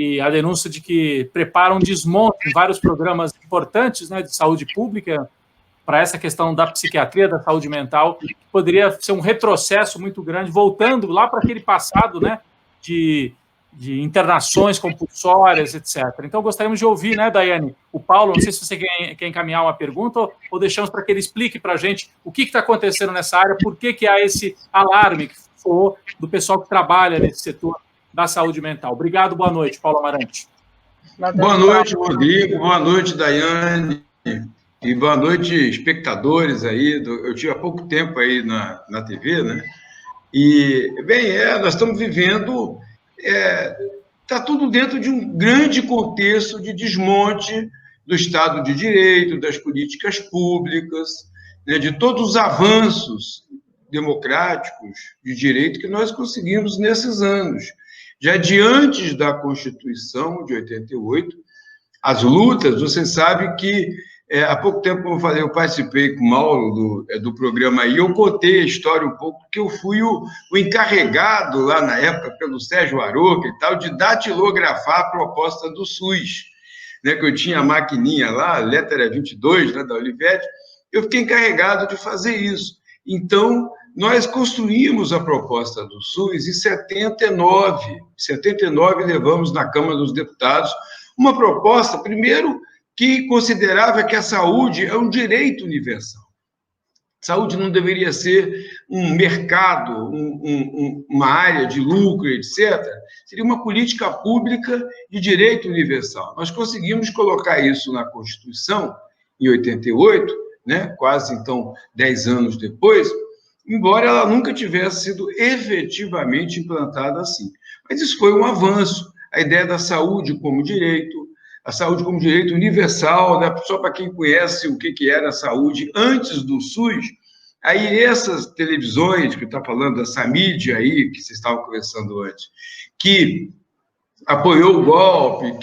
e a denúncia de que preparam desmonte em vários programas importantes, né, de saúde pública para essa questão da psiquiatria, da saúde mental, que poderia ser um retrocesso muito grande, voltando lá para aquele passado, né, de internações compulsórias, etc. Então, gostaríamos de ouvir, né, Daiane, o Paulo, não sei se você quer encaminhar uma pergunta ou deixamos para que ele explique para a gente o que está acontecendo nessa área, por que há esse alarme que foi do pessoal que trabalha nesse setor da saúde mental. Obrigado, boa noite, Paulo Amarante. Boa noite, Rodrigo, boa noite, Daiane, e boa noite, espectadores aí. Eu tive há pouco tempo aí na TV, né? E, bem, nós estamos vivendo, está tudo dentro de um grande contexto de desmonte do Estado de Direito, das políticas públicas, né, de todos os avanços democráticos de direito que nós conseguimos nesses anos. Já de antes da Constituição de 88, as lutas, você sabe que há pouco tempo, como eu falei, eu participei com o Mauro do programa aí, eu contei a história um pouco, porque eu fui o encarregado lá na época, pelo Sérgio Aroca e tal, de datilografar a proposta do SUS, né, que eu tinha a maquininha lá, a letra 22, né, da Olivetti, eu fiquei encarregado de fazer isso. Então, nós construímos a proposta do SUS em 79. Em 79, levamos na Câmara dos Deputados uma proposta, primeiro, que considerava que a saúde é um direito universal. Saúde não deveria ser um mercado, uma área de lucro, etc. Seria uma política pública de direito universal. Nós conseguimos colocar isso na Constituição, em 88, né? Quase, então, 10 anos depois, embora ela nunca tivesse sido efetivamente implantada assim. Mas isso foi um avanço, a ideia da saúde como direito, a saúde como direito universal, né? Só para quem conhece o que era a saúde antes do SUS, aí essas televisões que está falando, dessa mídia aí, que vocês estavam conversando antes, que apoiou o golpe,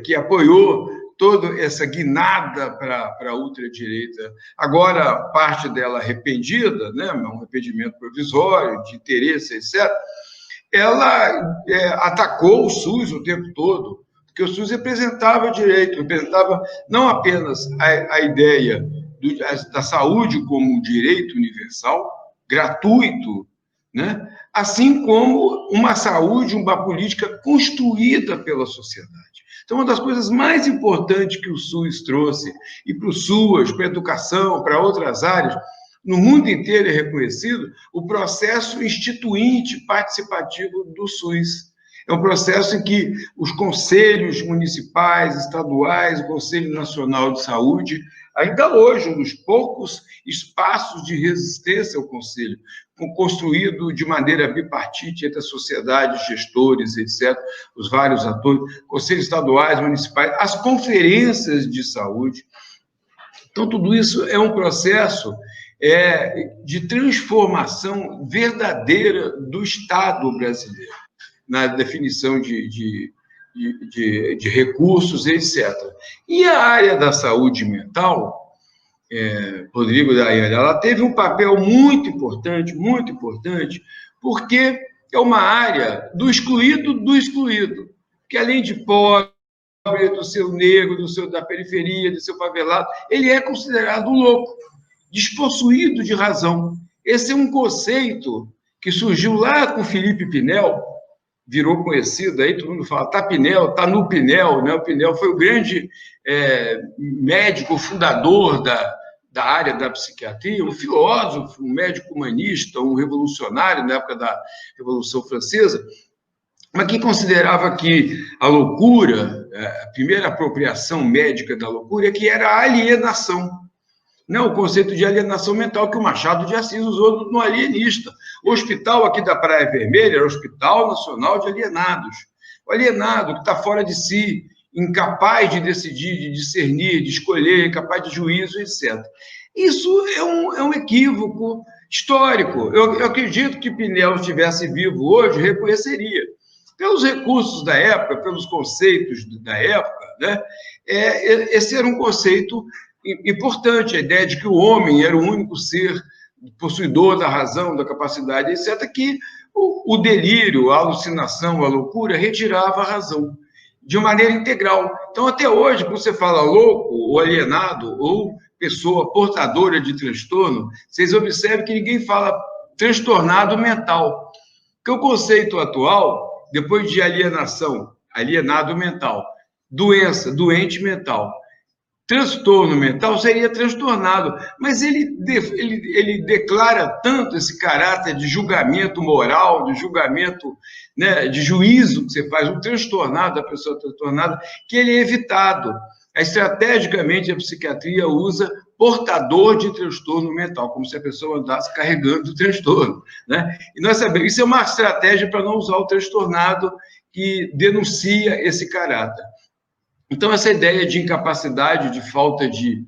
que apoiou toda essa guinada para a ultradireita, agora parte dela arrependida, né, um arrependimento provisório, de interesse, etc., ela atacou o SUS o tempo todo, porque o SUS representava direito, representava não apenas a ideia da saúde como um direito universal, gratuito, né, assim como uma saúde, uma política construída pela sociedade. Então, uma das coisas mais importantes que o SUS trouxe, e para o SUAS, para a educação, para outras áreas, no mundo inteiro é reconhecido, o processo instituinte participativo do SUS. É um processo em que os conselhos municipais, estaduais, o Conselho Nacional de Saúde, ainda hoje, um dos poucos espaços de resistência ao Conselho, construído de maneira bipartite entre a sociedade, gestores, etc., os vários atores, conselhos estaduais, municipais, as conferências de saúde. Então, tudo isso é um processo de transformação verdadeira do Estado brasileiro, na definição de recursos, etc. E a área da saúde mental, Rodrigo e Daiane, ela teve um papel muito importante, porque é uma área do excluído, que além de pobre, do seu negro, da periferia, do seu favelado, ele é considerado louco, despossuído de razão. Esse é um conceito que surgiu lá com Felipe Pinel, virou conhecido, aí todo mundo fala, tá Pinel, tá no Pinel, né? O Pinel foi o grande médico fundador da área da psiquiatria, um filósofo, um médico humanista, um revolucionário na época da Revolução Francesa, mas que considerava que a loucura, a primeira apropriação médica da loucura, é que era a alienação. Não, o conceito de alienação mental que o Machado de Assis usou no Alienista. O hospital aqui da Praia Vermelha era o Hospital Nacional de Alienados. O alienado que está fora de si, incapaz de decidir, de discernir, de escolher, incapaz de juízo, etc. Isso é um equívoco histórico. Eu acredito que Pinel, se estivesse vivo hoje, reconheceria. Pelos recursos da época, pelos conceitos da época, né? Esse era um conceito importante, a ideia de que o homem era o único ser possuidor da razão, da capacidade, etc., que o delírio, a alucinação, a loucura retirava a razão. de maneira integral. Então, até hoje, quando você fala louco, ou alienado, ou pessoa portadora de transtorno, vocês observam que ninguém fala transtornado mental. Porque o conceito atual, depois de alienação, alienado mental, doença, doente mental, transtorno mental seria transtornado, mas ele declara tanto esse caráter de julgamento moral, de julgamento, né, de juízo que você faz, um transtornado, a pessoa transtornada, que ele é evitado. Estrategicamente, a psiquiatria usa portador de transtorno mental, como se a pessoa andasse carregando o transtorno, né? E nós sabemos, isso é uma estratégia para não usar o transtornado que denuncia esse caráter. Então, essa ideia de incapacidade, de falta de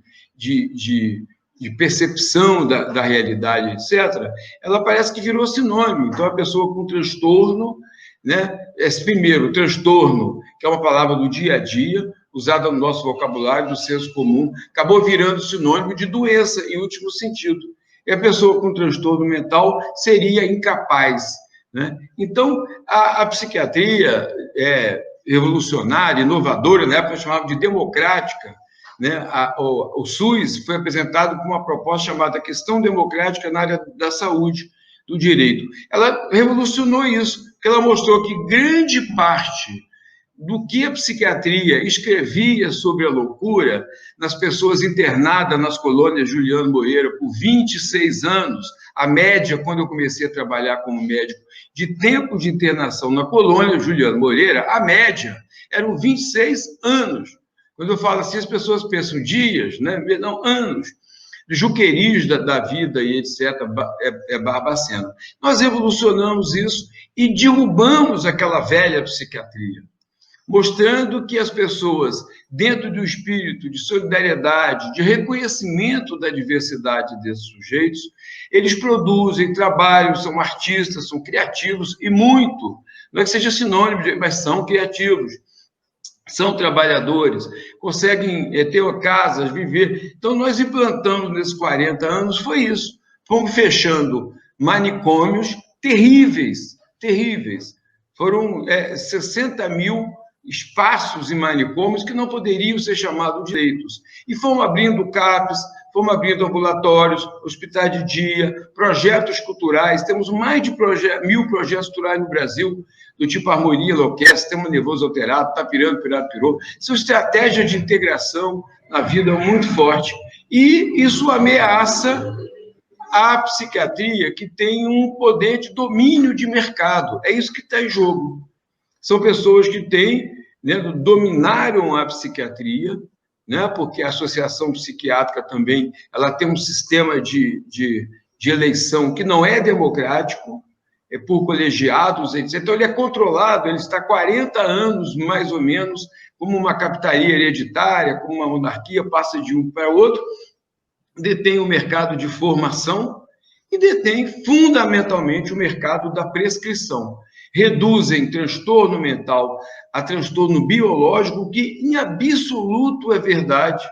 percepção da realidade, etc., ela parece que virou sinônimo. Então, a pessoa com transtorno, né? Primeiro, transtorno, que é uma palavra do dia a dia, usada no nosso vocabulário, do senso comum, acabou virando sinônimo de doença, em último sentido. E a pessoa com transtorno mental seria incapaz, né? Então, a psiquiatria revolucionária, inovadora, na época chamava de democrática, né? O SUS foi apresentado com uma proposta chamada Questão Democrática na área da saúde, do direito. Ela revolucionou isso, porque ela mostrou que grande parte do que a psiquiatria escrevia sobre a loucura nas pessoas internadas nas colônias Juliano Moreira por 26 anos, a média, quando eu comecei a trabalhar como médico, de tempo de internação na colônia Juliano Moreira, a média eram 26 anos. Quando eu falo assim, as pessoas pensam dias, né? Não, anos. Juqueris da vida e etc., Barbacena. Nós evolucionamos isso e derrubamos aquela velha psiquiatria, mostrando que as pessoas, dentro do espírito de solidariedade, de reconhecimento da diversidade desses sujeitos, eles produzem, trabalham, são artistas, são criativos, e muito, não é que seja sinônimo, mas são criativos, são trabalhadores, conseguem ter casas, viver. Então, nós implantamos nesses 40 anos, foi isso. Fomos fechando manicômios terríveis, terríveis. Foram 60 mil espaços em manicômios que não poderiam ser chamados de leitos. E fomos abrindo CAPs, fomos abrindo ambulatórios, hospitais de dia, projetos culturais. Temos mais de 1.000 projetos culturais no Brasil, do tipo harmonia, enlouquece, sistema nervoso alterado, tá pirando, pirado, pirou. São estratégias de integração na vida muito forte. E isso ameaça a psiquiatria, que tem um poder de domínio de mercado. É isso que está em jogo. São pessoas que têm, né, dominaram a psiquiatria, né, porque a associação psiquiátrica também ela tem um sistema de eleição que não é democrático, é por colegiados, etc. Então, ele é controlado, ele está há 40 anos, mais ou menos, como uma capitania hereditária, como uma monarquia, passa de um para outro, detém o mercado de formação e detém, fundamentalmente, o mercado da prescrição. Reduzem transtorno mental a transtorno biológico, que em absoluto é verdade,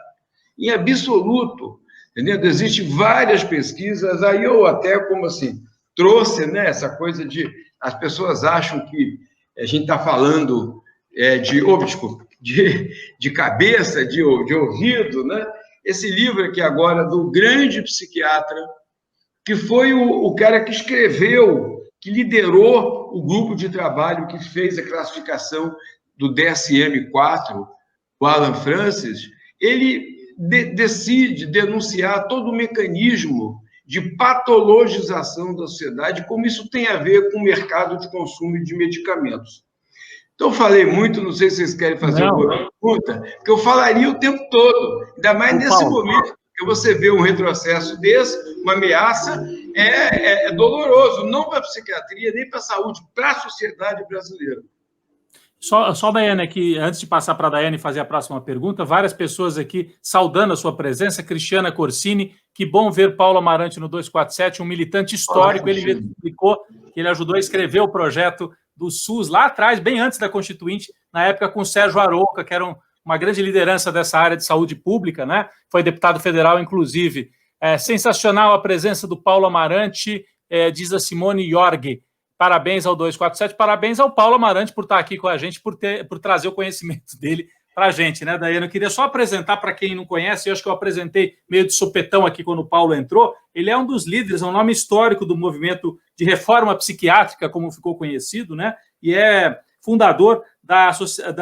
em absoluto, entendeu? Existem várias pesquisas, aí eu até, como assim, trouxe, né, essa coisa de... As pessoas acham que a gente está falando de cabeça, de ouvido, né? Esse livro aqui agora, do grande psiquiatra, que foi o cara que escreveu, que liderou o grupo de trabalho que fez a classificação do DSM-4, o Alan Francis, ele decide denunciar todo o mecanismo de patologização da sociedade, como isso tem a ver com o mercado de consumo de medicamentos. Então, eu falei muito, não sei se vocês querem fazer alguma pergunta, que eu falaria o tempo todo, ainda mais nesse momento que você vê um retrocesso desse, uma ameaça, é doloroso, não para a psiquiatria, nem para a saúde, para a sociedade brasileira. Só Daiane aqui, antes de passar para a Daiane fazer a próxima pergunta, várias pessoas aqui saudando a sua presença. Cristiana Corsini, que bom ver Paulo Amarante no 247, um militante histórico. Ele explicou que ele ajudou a escrever o projeto do SUS lá atrás, bem antes da Constituinte, na época com o Sérgio Arouca, que era uma grande liderança dessa área de saúde pública, né? Foi deputado federal, inclusive. Sensacional a presença do Paulo Amarante, diz a Simone Jorge. Parabéns ao 247, parabéns ao Paulo Amarante por estar aqui com a gente, por trazer o conhecimento dele para a gente, né, Daiane? Eu queria só apresentar para quem não conhece, eu acho que eu apresentei meio de sopetão aqui quando o Paulo entrou. Ele é um dos líderes, é um nome histórico do movimento de reforma psiquiátrica, como ficou conhecido, né? E é fundador da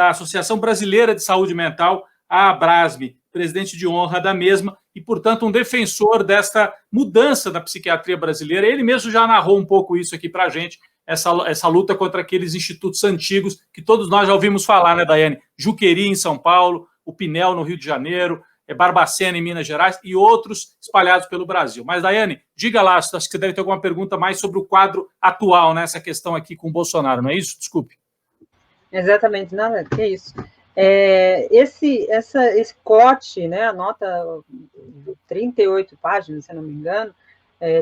Associação Brasileira de Saúde Mental, a Abrasme, presidente de honra da mesma e, portanto, um defensor desta mudança da psiquiatria brasileira. Ele mesmo já narrou um pouco isso aqui para a gente, essa luta contra aqueles institutos antigos que todos nós já ouvimos falar, né, Daiane? Juqueri, em São Paulo, o Pinel, no Rio de Janeiro, Barbacena, em Minas Gerais, e outros espalhados pelo Brasil. Mas, Daiane, diga lá, acho que você deve ter alguma pergunta mais sobre o quadro atual, nessa questão aqui com o Bolsonaro, não é isso? Desculpe. Exatamente, nada, que isso. Esse corte, né, a nota 38 páginas, se eu não me engano,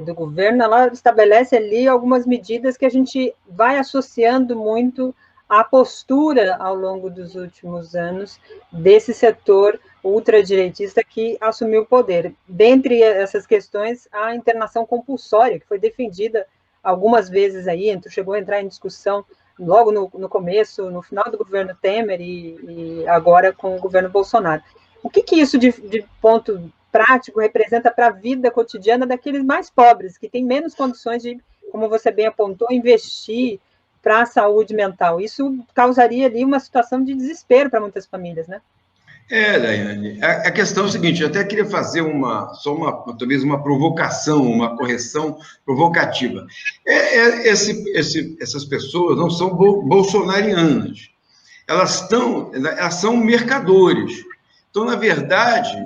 do governo, ela estabelece ali algumas medidas que a gente vai associando muito à postura ao longo dos últimos anos desse setor ultradireitista que assumiu o poder. Dentre essas questões, a internação compulsória, que foi defendida algumas vezes aí, chegou a entrar em discussão logo no começo, no final do governo Temer e agora com o governo Bolsonaro. O que isso de ponto prático representa para a vida cotidiana daqueles mais pobres, que têm menos condições de, como você bem apontou, investir para a saúde mental? Isso causaria ali uma situação de desespero para muitas famílias, né? Daiane, a questão é o seguinte, eu até queria fazer talvez uma provocação, uma correção provocativa. Essas pessoas não são bolsonarianas, elas são mercadores. Então, na verdade,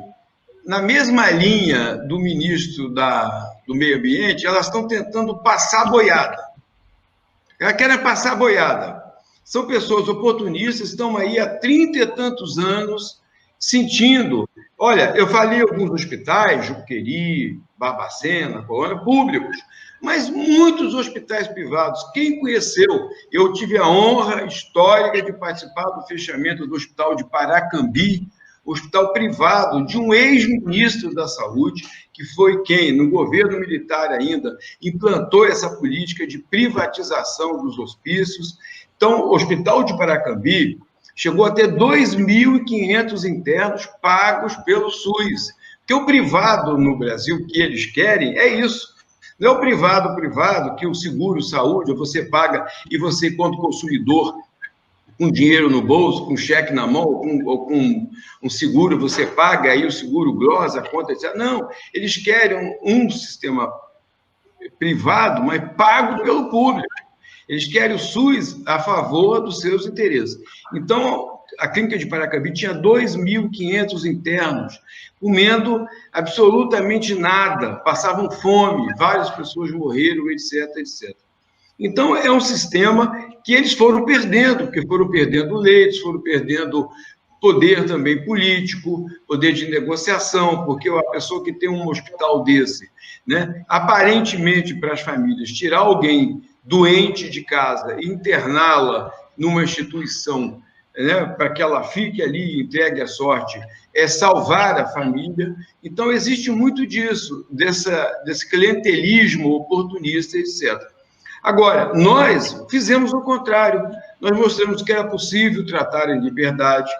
na mesma linha do ministro do Meio Ambiente, elas estão tentando passar a boiada. Elas querem passar a boiada. São pessoas oportunistas, estão aí há 30 e tantos anos sentindo. Olha, eu falei alguns hospitais, Juqueri, Barbacena, Colônia, públicos, mas muitos hospitais privados. Quem conheceu? Eu tive a honra histórica de participar do fechamento do Hospital de Paracambi, hospital privado de um ex-ministro da Saúde, que foi quem, no governo militar ainda, implantou essa política de privatização dos hospícios. Então, o Hospital de Paracambi chegou a ter 2.500 internos pagos pelo SUS. Porque o privado no Brasil que eles querem é isso. Não é o privado, que o seguro-saúde você paga e você, enquanto consumidor, com dinheiro no bolso, com cheque na mão, ou com um seguro, você paga aí o seguro glosa, a conta, etc. Não, eles querem um sistema privado, mas pago pelo público. Eles querem o SUS a favor dos seus interesses. Então, a clínica de Paracambi tinha 2.500 internos, comendo absolutamente nada, passavam fome, várias pessoas morreram, etc, etc. Então, é um sistema que eles foram perdendo, porque foram perdendo leitos, foram perdendo poder também político, poder de negociação, porque a pessoa que tem um hospital desse, né, aparentemente para as famílias, tirar alguém doente de casa e interná-la numa instituição, né, para que ela fique ali e entregue a sorte, é salvar a família. Então, existe muito disso, desse clientelismo oportunista, etc. Agora, nós fizemos o contrário. Nós mostramos que era possível tratar em liberdade,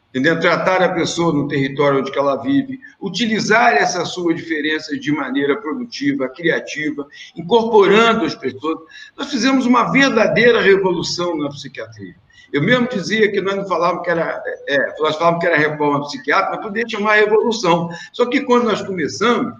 entendeu? Tratar a pessoa no território onde ela vive, utilizar essa sua diferença de maneira produtiva, criativa, incorporando as pessoas. Nós fizemos uma verdadeira revolução na psiquiatria. Eu mesmo dizia que nós não falávamos que era... nós falávamos que era reforma psiquiátrica, mas poderia chamar revolução. Só que quando nós começamos,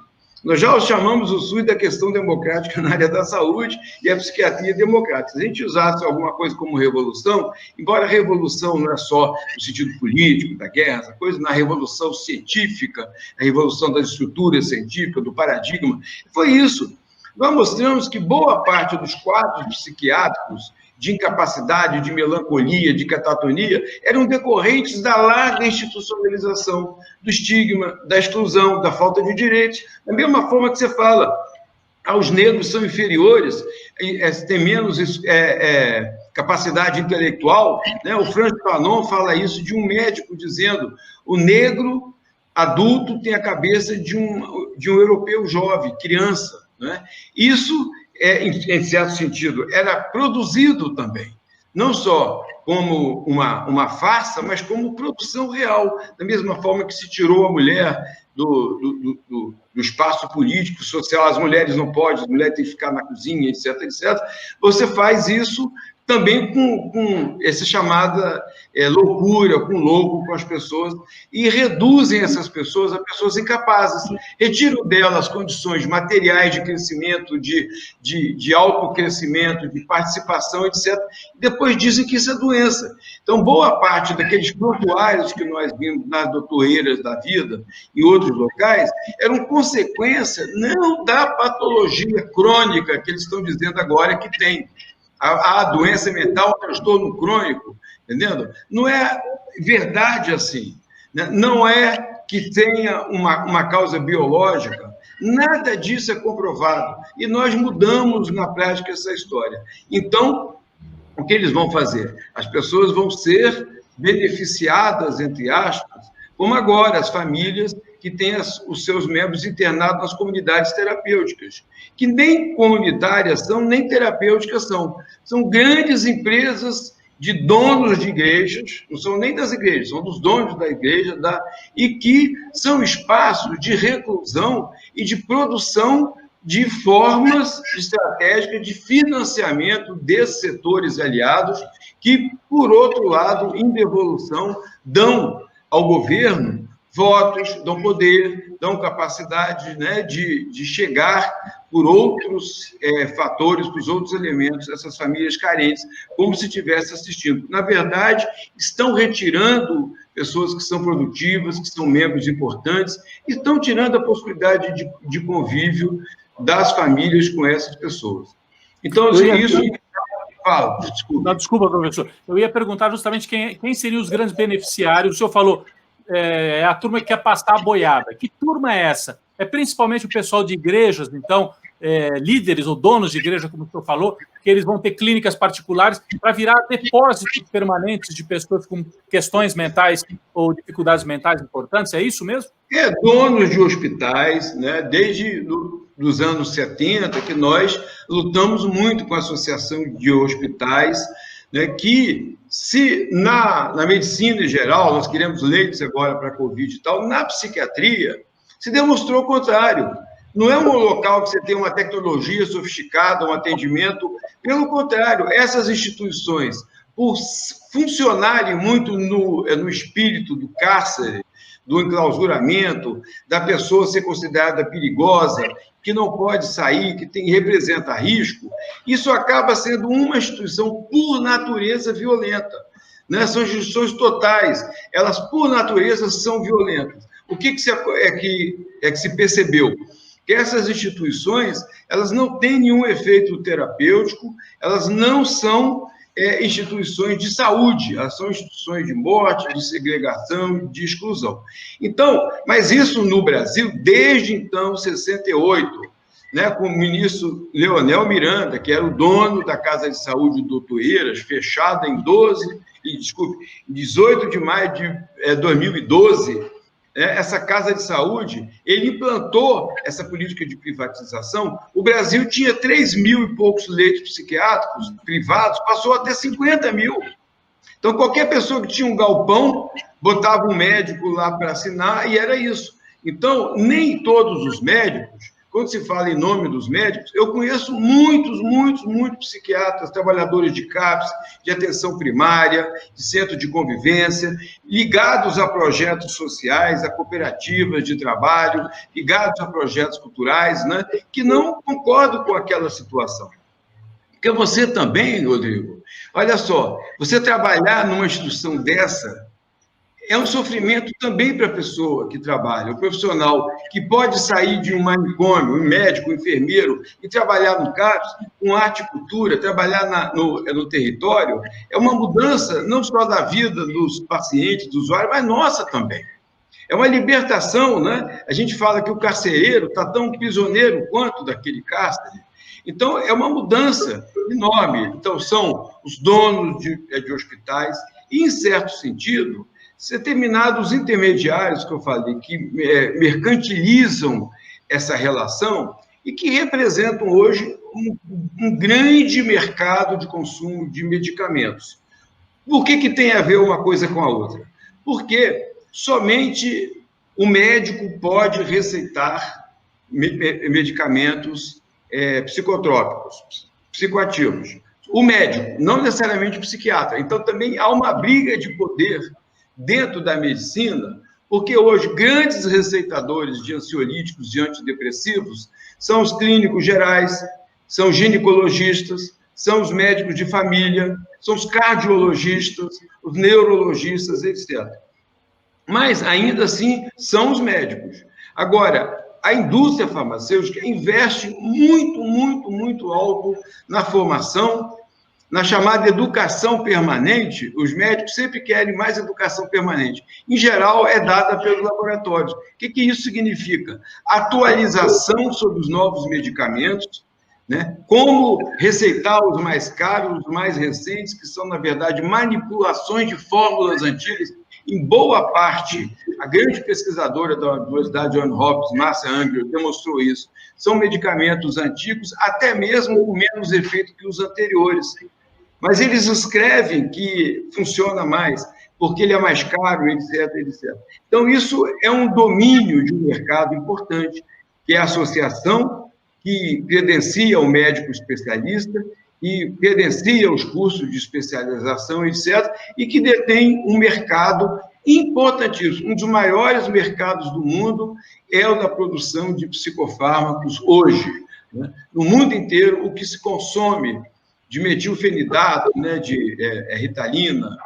nós já chamamos o SUS da questão democrática na área da saúde e a psiquiatria democrática. Se a gente usasse alguma coisa como revolução, embora a revolução não é só no sentido político, da guerra, essa coisa, na revolução científica, a revolução das estruturas científicas, do paradigma, foi isso. Nós mostramos que boa parte dos quadros psiquiátricos de incapacidade, de melancolia, de catatonia, eram decorrentes da larga institucionalização, do estigma, da exclusão, da falta de direitos. Da mesma forma que você fala, os negros são inferiores, têm menos capacidade intelectual, né? O Franz Fanon fala isso de um médico, dizendo o negro adulto tem a cabeça de um europeu jovem, criança, né? Isso em certo sentido, era produzido também, não só como uma farsa, mas como produção real, da mesma forma que se tirou a mulher do espaço político, social, as mulheres não podem, as mulheres têm que ficar na cozinha, etc, etc. Você faz isso também com essa chamada loucura, com louco com as pessoas, e reduzem essas pessoas a pessoas incapazes, retiram delas condições materiais de crescimento, de autocrescimento, de participação, etc. E depois dizem que isso é doença. Então, boa parte daqueles prontuários que nós vimos nas doutoreiras da vida e outros locais eram consequência não da patologia crônica que eles estão dizendo agora que tem. A doença mental, o transtorno crônico, entendendo? Não é verdade assim, né? Não é que tenha uma causa biológica, nada disso é comprovado, e nós mudamos na prática essa história. Então, o que eles vão fazer? As pessoas vão ser beneficiadas, entre aspas, como agora as famílias que têm os seus membros internados nas comunidades terapêuticas, que nem comunitárias são, nem terapêuticas são. São grandes empresas de donos de igrejas, não são nem das igrejas, são dos donos da igreja, e que são espaços de reclusão e de produção de formas estratégicas de financiamento desses setores aliados, que, por outro lado, em devolução, dão ao governo votos, dão poder, dão capacidade, né, de chegar por outros fatores, por outros elementos, essas famílias carentes, como se estivesse assistindo. Na verdade, estão retirando pessoas que são produtivas, que são membros importantes, e estão tirando a possibilidade de convívio das famílias com essas pessoas. Então, isso... Fala, desculpa. Não, desculpa, professor. Eu ia perguntar justamente quem seriam os grandes beneficiários. O senhor falou, a turma que quer passar a boiada. Que turma é essa? É principalmente o pessoal de igrejas, então, líderes ou donos de igreja, como o senhor falou, que eles vão ter clínicas particulares para virar depósitos permanentes de pessoas com questões mentais ou dificuldades mentais importantes, é isso mesmo? Donos de hospitais, né? Desde os anos 70, que nós lutamos muito com a Associação de Hospitais, né? Que, se na medicina em geral, nós queremos leitos agora para a Covid e tal, na psiquiatria, se demonstrou o contrário. Não é um local que você tem uma tecnologia sofisticada, um atendimento. Pelo contrário, essas instituições, por funcionarem muito no espírito do cárcere, do enclausuramento, da pessoa ser considerada perigosa, que não pode sair, que representa risco, isso acaba sendo uma instituição, por natureza, violenta. Né? São instituições totais, elas, por natureza, são violentas. O que se percebeu? Que essas instituições, elas não têm nenhum efeito terapêutico, elas não são instituições de saúde, elas são instituições de morte, de segregação, de exclusão. Então, mas isso no Brasil, desde então, 68, né, com o ministro Leonel Miranda, que era o dono da Casa de Saúde do Doutoreiras, fechada em 18 de maio de 2012, essa Casa de Saúde, ele implantou essa política de privatização. O Brasil tinha 3 mil e poucos leitos psiquiátricos privados, passou a ter 50 mil. Então, qualquer pessoa que tinha um galpão, botava um médico lá para assinar, e era isso. Então, nem todos os médicos, quando se fala em nome dos médicos, eu conheço muitos psiquiatras, trabalhadores de CAPS, de atenção primária, de centro de convivência, ligados a projetos sociais, a cooperativas de trabalho, ligados a projetos culturais, né, que não concordam com aquela situação. Porque você também, Rodrigo, olha só, você trabalhar numa instituição dessa é um sofrimento também para a pessoa que trabalha, o profissional que pode sair de um manicômio, um médico, um enfermeiro, e trabalhar no CAPS, com arte e cultura, trabalhar no território, é uma mudança não só da vida dos pacientes, dos usuários, mas nossa também. É uma libertação, né? A gente fala que o carcereiro está tão prisioneiro quanto daquele cárcere. Então, é uma mudança enorme. Então, são os donos de hospitais, e, em certo sentido, determinados intermediários que eu falei, que mercantilizam essa relação, e que representam hoje um grande mercado de consumo de medicamentos. Por que tem a ver uma coisa com a outra? Porque somente o médico pode receitar medicamentos psicotrópicos, psicoativos. O médico, não necessariamente o psiquiatra. Então, também há uma briga de poder dentro da medicina, porque hoje grandes receitadores de ansiolíticos e antidepressivos são os clínicos gerais, são os ginecologistas, são os médicos de família, são os cardiologistas, os neurologistas, etc. Mas, ainda assim, são os médicos. Agora, a indústria farmacêutica investe muito alto na formação, na chamada educação permanente. Os médicos sempre querem mais educação permanente. Em geral, é dada pelos laboratórios. O que isso significa? Atualização sobre os novos medicamentos, né? Como receitar os mais caros, os mais recentes, que são, na verdade, manipulações de fórmulas antigas. Em boa parte, a grande pesquisadora da Universidade Johns Hopkins, Marcia Angel, demonstrou isso. São medicamentos antigos, até mesmo com menos efeito que os anteriores. Mas eles escrevem que funciona mais, porque ele é mais caro, etc, etc. Então, isso é um domínio de um mercado importante, que é a associação que credencia o médico especialista e credencia os cursos de especialização, etc., e que detém um mercado importantíssimo. Um dos maiores mercados do mundo é o da produção de psicofármacos hoje, né? No mundo inteiro, o que se consome de metilfenidato, né, de Ritalina,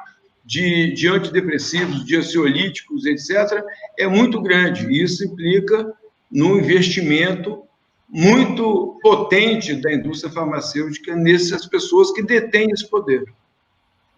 de antidepressivos, de ansiolíticos, etc., é muito grande. E isso implica num investimento muito potente da indústria farmacêutica nessas pessoas que detêm esse poder.